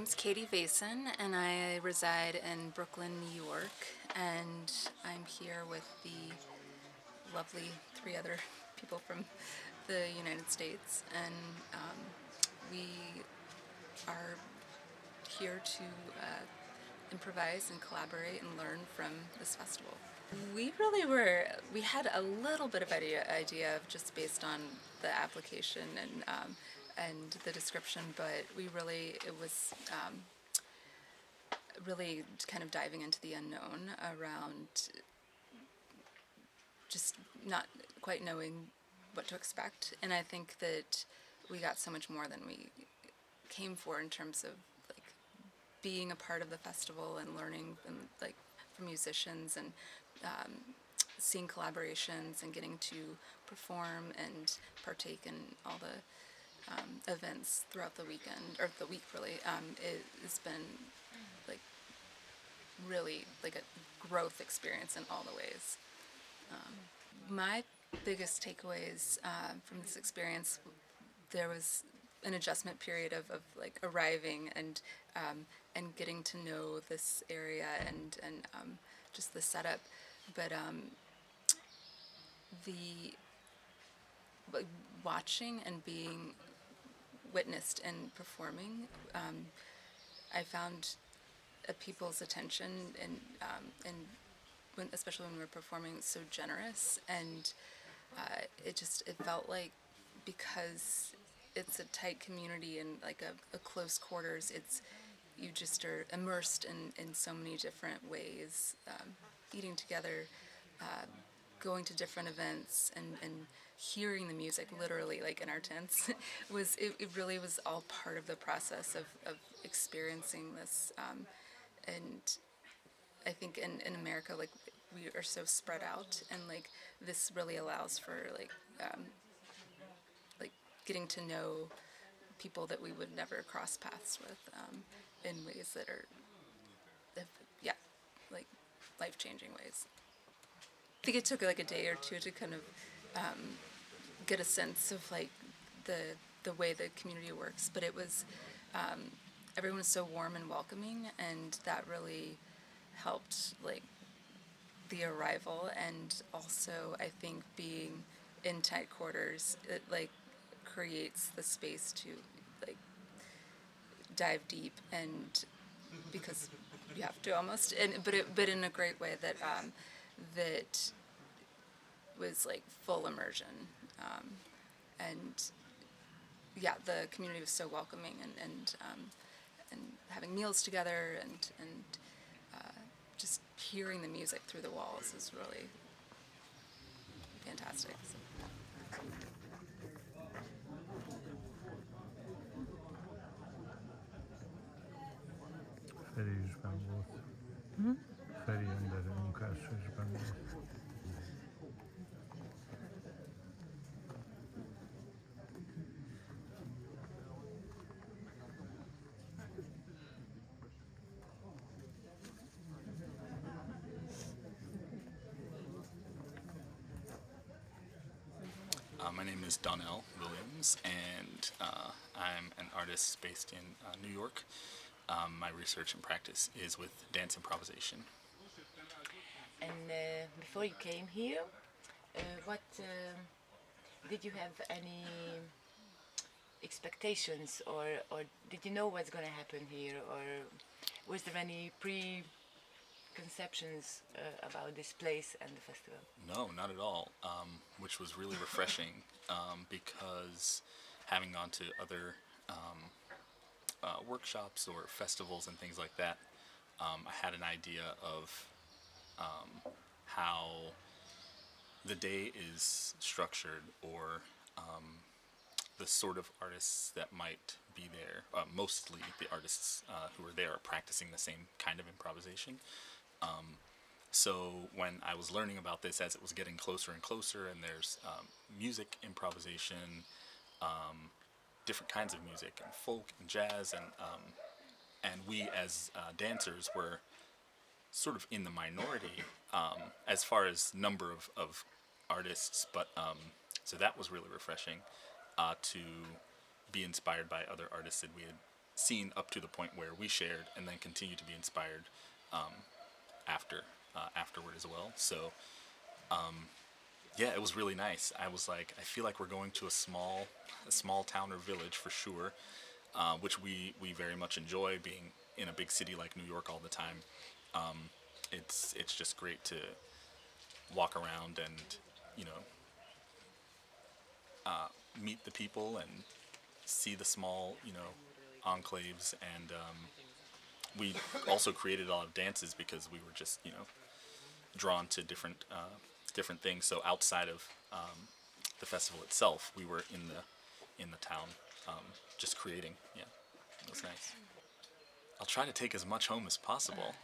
name's Katie Vason, and I reside in Brooklyn, New York, and I'm here with the lovely three other people from the United States, and we are here to improvise and collaborate and learn from this festival. We had a little bit of idea of just based on the application and the description, but it was really kind of diving into the unknown around just not quite knowing what to expect. And I think that we got so much more than we came for in terms of like being a part of the festival and learning from musicians and seeing collaborations and getting to perform and partake in all the events throughout the weekend, or the week really. It has been like really like a growth experience in all the ways. My biggest takeaways from this experience, there was an adjustment period of like arriving and getting to know this area and just the setup, but the watching and being witnessed and performing, I found people's attention and especially when we were performing, so generous, and it felt like, because it's a tight community and like a close quarters, you just are immersed in so many different ways, eating together, going to different events, and hearing the music literally like in our tents it really was all part of the process of experiencing this, and I think in America, like, we are so spread out, and like this really allows for like getting to know people that we would never cross paths with in ways that are, like life-changing ways. I think it took like a day or two to kind of get a sense of like the way the community works, but it was everyone was so warm and welcoming, and that really helped like the arrival. And also I think being in tight quarters, it like creates the space to like dive deep, and because you have to almost, but in a great way that that was like full immersion, and yeah, the community was so welcoming, and having meals together and just hearing the music through the walls is really fantastic. Feri is benn volt. Feri ember munkása is benn volt. My name is Donnell Williams, and I'm an artist based in New York. My research and practice is with dance improvisation. And before you came here, what did you have any expectations, or did you know what's going to happen here, or was there any preconceptions about this place and the festival? No, not at all, which was really refreshing, because having gone to other workshops or festivals and things like that, I had an idea of how the day is structured, or the sort of artists that might be there. Mostly the artists who are there are practicing the same kind of improvisation. So when I was learning about this, as it was getting closer and closer, and there's music improvisation, different kinds of music, and folk and jazz, and we as dancers were sort of in the minority as far as number of artists, but so that was really refreshing to be inspired by other artists that we had seen up to the point where we shared, and then continue to be inspired afterward as well. So yeah, it was really nice. I was like, I feel like we're going to a small town or village for sure, which we very much enjoy, being in a big city like New York all the time. It's just great to walk around and, you know, meet the people and see the small, you know, enclaves. And we also created a lot of dances because we were just, you know, drawn to different things. So outside of the festival itself, we were in the town, just creating. Yeah, it was nice. I'll try to take as much home as possible.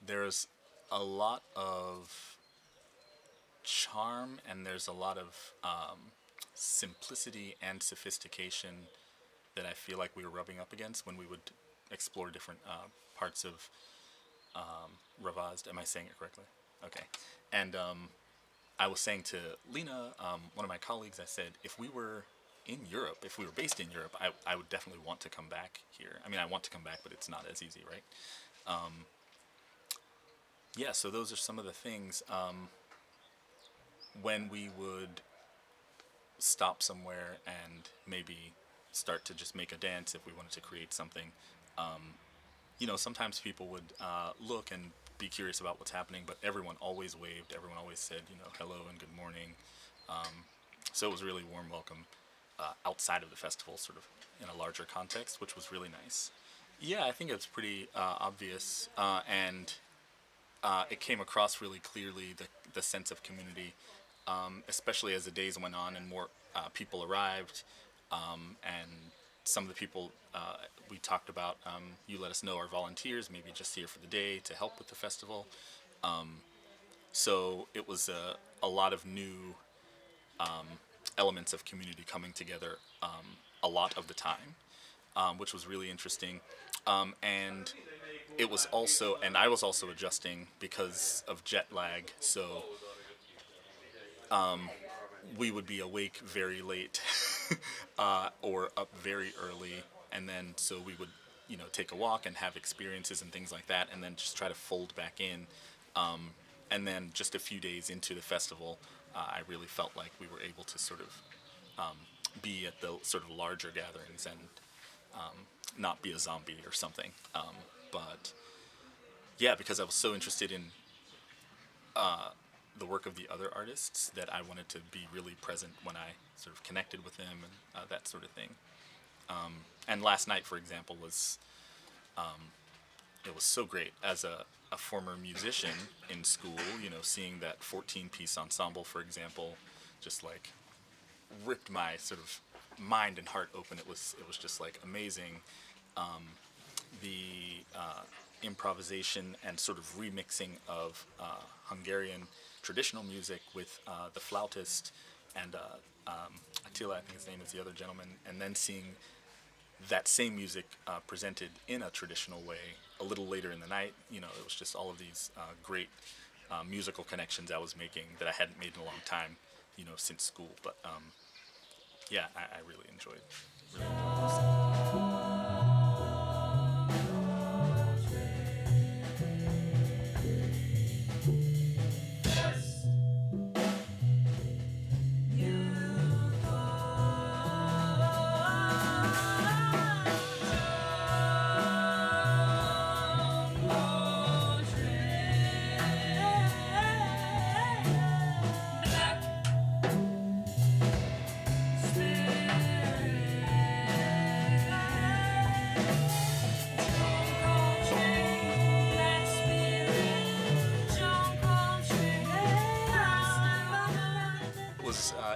There's a lot of charm, and there's a lot of simplicity and sophistication that I feel like we were rubbing up against when we would explore different parts of Ravazd. Am I saying it correctly? Okay. And I was saying to Lena, one of my colleagues, I said, if we were in Europe, if we were based in Europe, I would definitely want to come back here. I mean, I want to come back, but it's not as easy, right? Yeah, so those are some of the things. When we would stop somewhere and maybe start to just make a dance if we wanted to create something, you know, sometimes people would look and be curious about what's happening, but everyone always waved. Everyone always said, you know, hello and good morning. So it was really warm welcome outside of the festival, sort of in a larger context, which was really nice. Yeah, I think it's pretty obvious, and it came across really clearly, the sense of community, especially as the days went on and more people arrived, and some of the people we talked about, you let us know, are volunteers, maybe just here for the day to help with the festival. So it was a lot of new elements of community coming together a lot of the time, which was really interesting. And it was also, and I was also adjusting because of jet lag, so we would be awake very late or up very early, and then so we would, you know, take a walk and have experiences and things like that, and then just try to fold back in. And then just a few days into the festival, I really felt like we were able to sort of be at the sort of larger gatherings and not be a zombie or something. But yeah, because I was so interested in the work of the other artists that I wanted to be really present when I sort of connected with them and that sort of thing. And last night, for example, was it was so great as a former musician in school, you know, seeing that 14-piece ensemble, for example, just like ripped my sort of mind and heart open. It was just like amazing. The improvisation and sort of remixing of Hungarian traditional music with the flautist and Attila, I think his name is the other gentleman, and then seeing that same music presented in a traditional way a little later in the night. You know, it was just all of these great musical connections I was making that I hadn't made in a long time, you know, since school. But yeah, I really enjoyed this.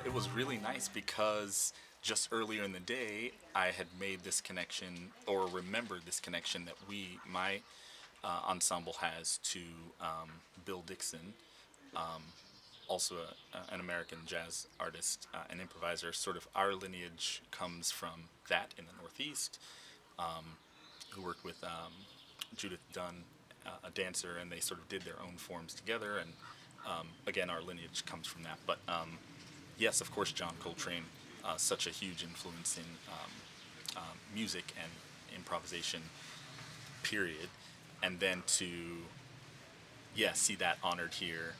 It was really nice because just earlier in the day, I had made this connection, or remembered this connection that my ensemble has to Bill Dixon, also an American jazz artist and improviser. Sort of our lineage comes from that in the Northeast, who worked with Judith Dunn, a dancer, and they sort of did their own forms together. And again, our lineage comes from that. But yes, of course, John Coltrane, such a huge influence in music and improvisation, period, and then to see that honored here.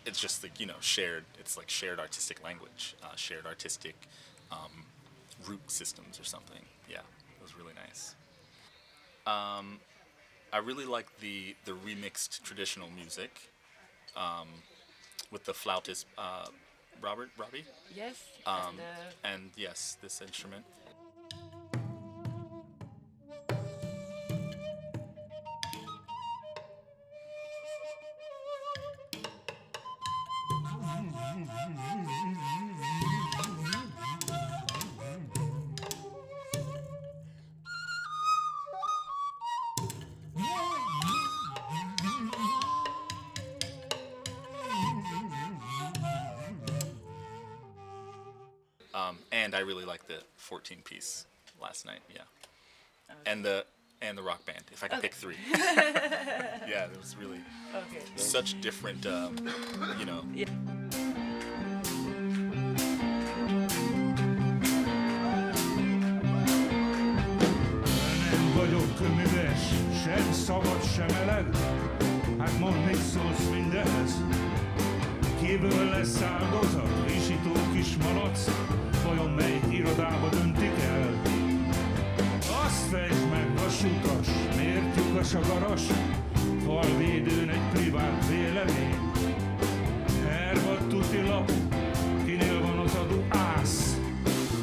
It's just like shared. It's like shared artistic language, shared artistic root systems or something. Yeah, it was really nice. I really like the remixed traditional music with the flautist Robbie, Yes. and yes, this instrument. And I really liked the 14-piece last night. Yeah, and the rock band. If I could pick three. Yeah, it was really such different. Nem vagyok köműves, sem szabad, sem meleg. Hát mondd, mit szólsz mindehez? Kiből lesz áldozat, visító kis malac? Vajon melyik irodába döntik el? Azt fejtsd meg, vasutas, miért lyukas a garas? Falvédőn egy privát vélemény. Hervad tuti lap, kinél van az adó ász?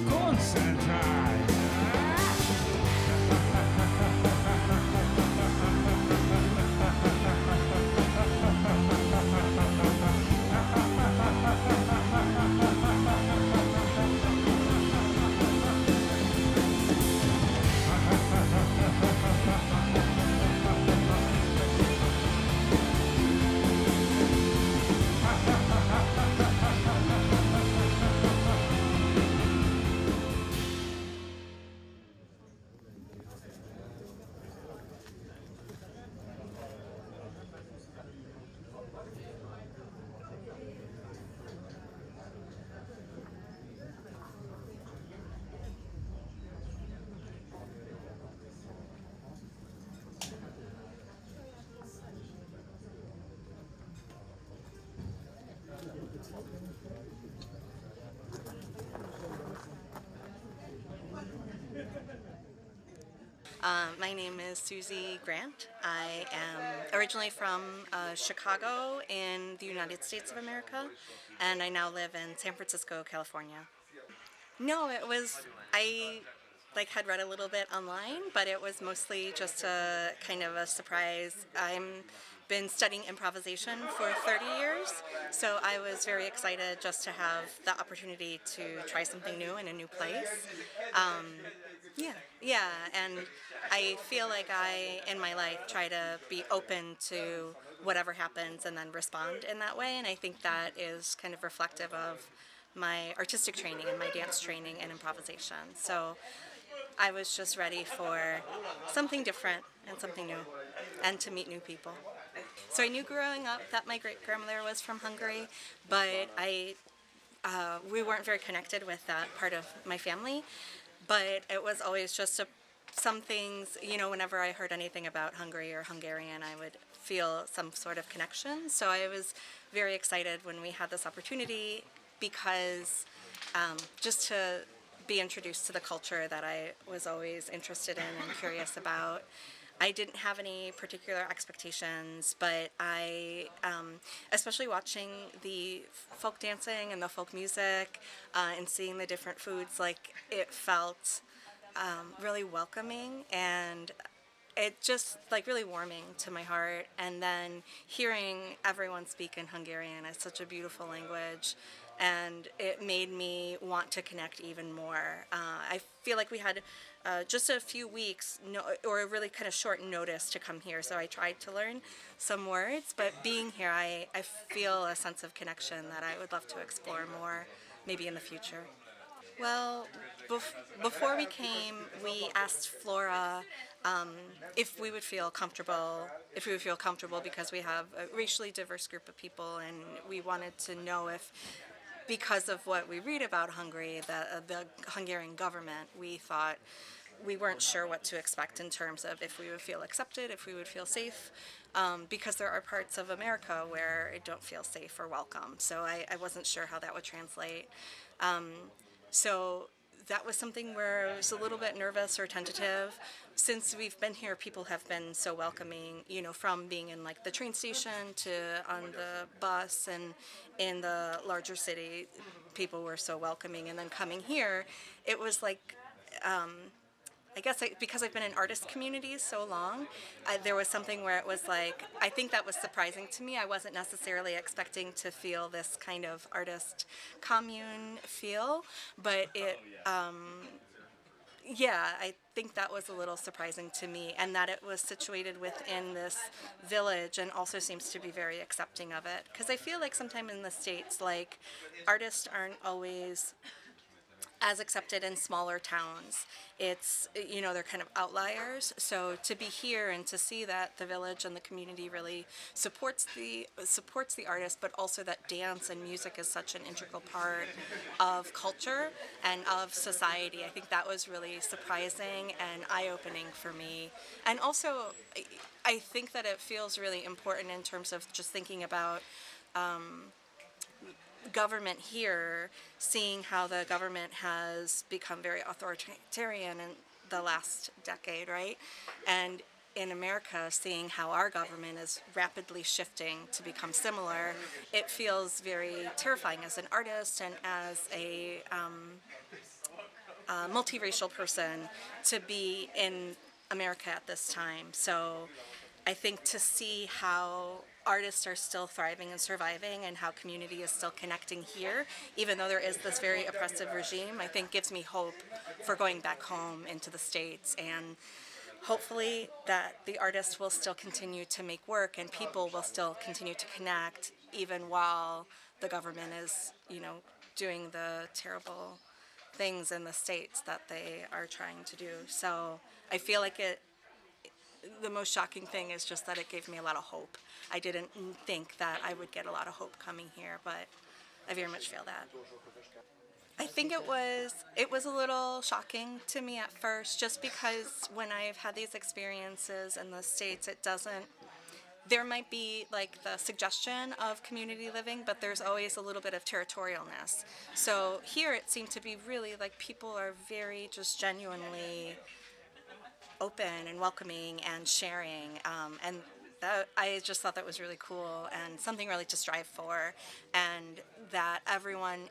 Koncentrálj! My name is Susie Grant. I am originally from Chicago in the United States of America, and I now live in San Francisco, California. No, I had read a little bit online, but it was mostly just a kind of a surprise. I'm been studying improvisation for 30 years, so I was very excited just to have the opportunity to try something new in a new place. And I feel like I, in my life, try to be open to whatever happens and then respond in that way, and I think that is kind of reflective of my artistic training and my dance training and improvisation. So I was just ready for something different and something new, and to meet new people. So I knew growing up that my great-grandmother was from Hungary, but we weren't very connected with that part of my family. But it was always just some things, whenever I heard anything about Hungary or Hungarian, I would feel some sort of connection. So I was very excited when we had this opportunity because just to be introduced to the culture that I was always interested in and curious about. I didn't have any particular expectations, but I, especially watching the folk dancing and the folk music and seeing the different foods, it felt really welcoming and it just really warming to my heart. And then hearing everyone speak in Hungarian, it's such a beautiful language. And it made me want to connect even more. I feel like we had just a few weeks, or a really kind of short notice to come here, so I tried to learn some words, but being here, I feel a sense of connection that I would love to explore more, maybe in the future. Well, before we came, we asked Flora if we would feel comfortable, because we have a racially diverse group of people, and we wanted to know if because of what we read about Hungary, the Hungarian government, we thought we weren't sure what to expect in terms of if we would feel accepted, if we would feel safe, because there are parts of America where I don't feel safe or welcome. So I wasn't sure how that would translate. So that was something where I was a little bit nervous or tentative. Since we've been here, people have been so welcoming, you know, from being in like the train station to on the bus and in the larger city, people were so welcoming. And then coming here, it was like, I guess because I've been in artist communities so long, there was something where it was like, I think that was surprising to me. I wasn't necessarily expecting to feel this kind of artist commune feel, but yeah, I think that was a little surprising to me, and that it was situated within this village and also seems to be very accepting of it. Because I feel like sometimes in the States, like, artists aren't always as accepted in smaller towns. It's, you know, they're kind of outliers. So to be here and to see that the village and the community really supports the artist, but also that dance and music is such an integral part of culture and of society, I think that was really surprising and eye-opening for me. And also, I think that it feels really important in terms of just thinking about government here, seeing how the government has become very authoritarian in the last decade, right? And in America, seeing how our government is rapidly shifting to become similar, it feels very terrifying as an artist and as a multiracial person to be in America at this time. So I think to see how artists are still thriving and surviving and how community is still connecting here, even though there is this very oppressive regime, I think gives me hope for going back home into the States, and hopefully that the artists will still continue to make work and people will still continue to connect even while the government is, you know, doing the terrible things in the States that they are trying to do. So I feel like the most shocking thing is just that it gave me a lot of hope. I didn't think that I would get a lot of hope coming here, but I very much feel that. I think it was a little shocking to me at first, just because when I've had these experiences in the States, there might be like the suggestion of community living, but there's always a little bit of territorialness. So here it seemed to be really like people are very just genuinely open and welcoming and sharing, and that I just thought that was really cool and something really to strive for, and that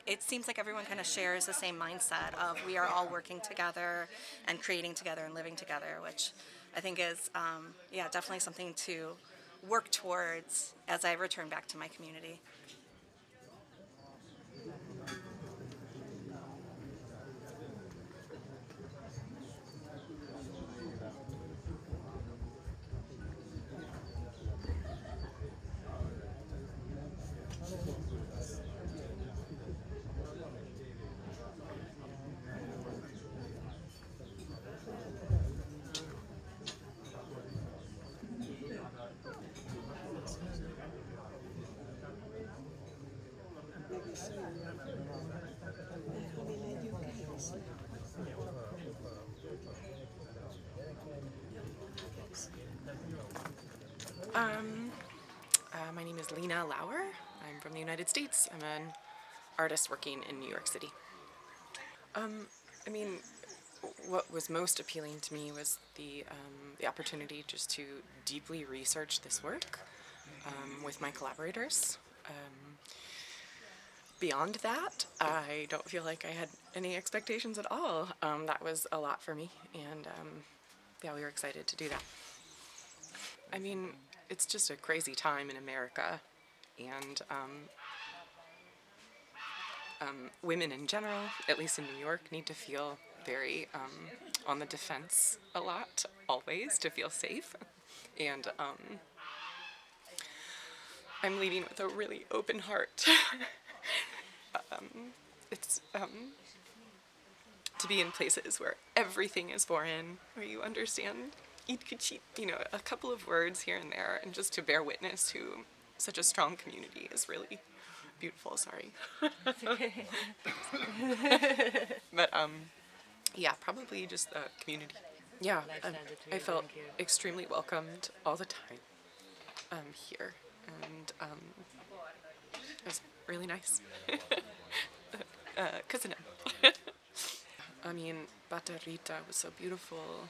it seems like everyone kind of shares the same mindset of we are all working together and creating together and living together, which I think is definitely something to work towards as I return back to my community. My name is Lena Lauer. I'm from the United States. I'm an artist working in New York City. I mean, what was most appealing to me was the opportunity just to deeply research this work with my collaborators. Beyond that, I don't feel like I had any expectations at all. That was a lot for me, and we were excited to do that. I mean, it's just a crazy time in America, and women in general, at least in New York, need to feel very on the defense a lot, always, to feel safe. And I'm leading with a really open heart. It's to be in places where everything is foreign, where you understand a couple of words here and there, and just to bear witness to such a strong community is really beautiful, sorry. But yeah, probably just community. Yeah, I felt extremely welcomed all the time here, and it was really nice. Köszönöm. I mean, Rita was so beautiful.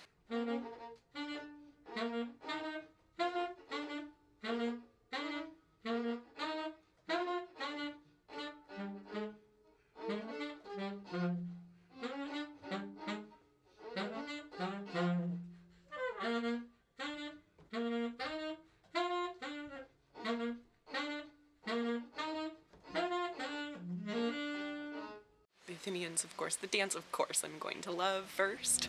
The Athenians, of course, the dance, of course, I'm going to love first.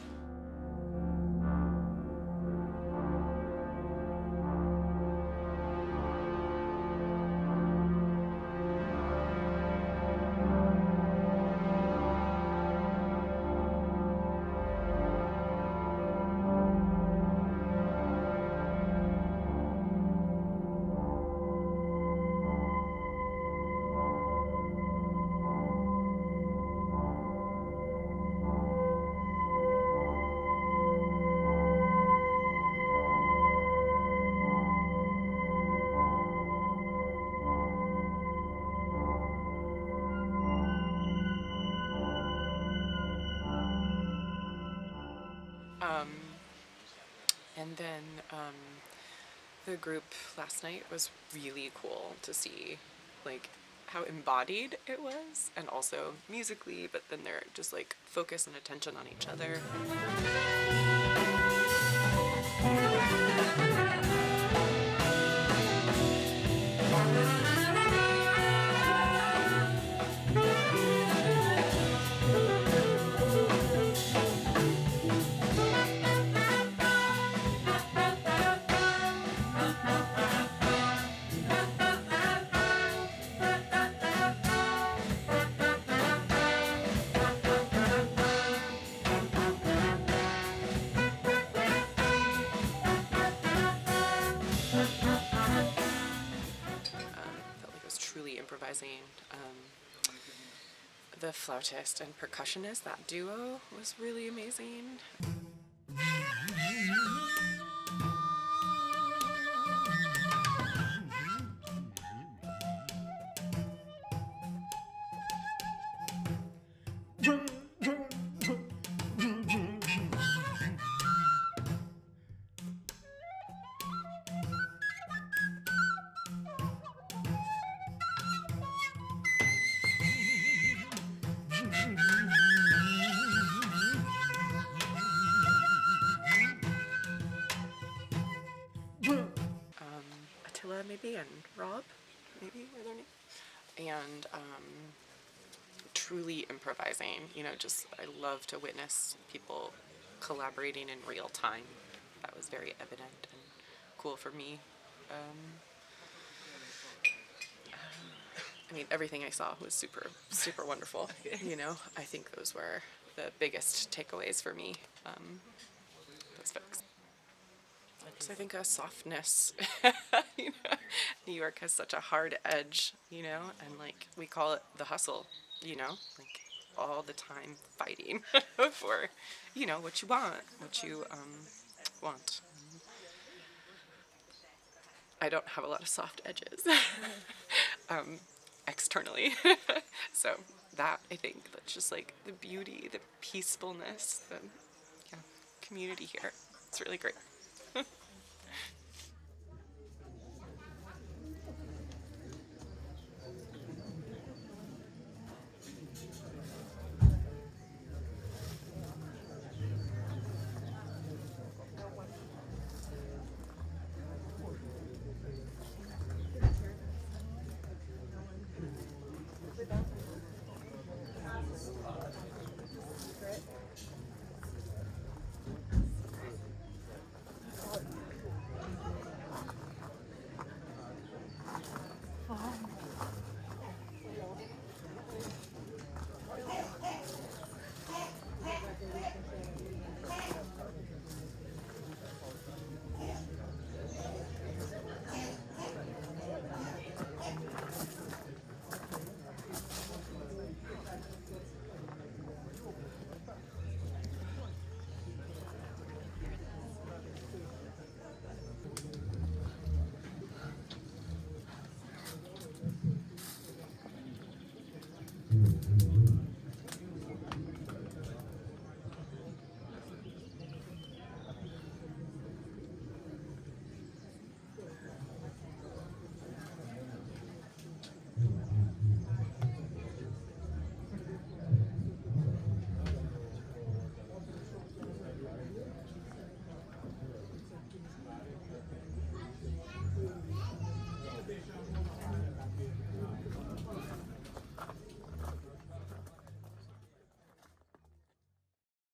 And then the group last night was really cool to see, like, how embodied it was, and also musically, but then they're just like focus and attention on each other. Felt like it was truly improvising. The flautist and percussionist, that duo was really amazing. Attila, maybe, and Rob, maybe were their names. And truly improvising, you know, just I love to witness people collaborating in real time. That was very evident and cool for me. I mean, everything I saw was super, super wonderful. You know, I think those were the biggest takeaways for me. Those folks. So I think a softness. You know, New York has such a hard edge, you know, and like we call it the hustle. You know, like all the time fighting for, you know, what you want, want. I don't have a lot of soft edges. Externally. So that, I think, that's just like the beauty, the peacefulness, the community here. It's really great.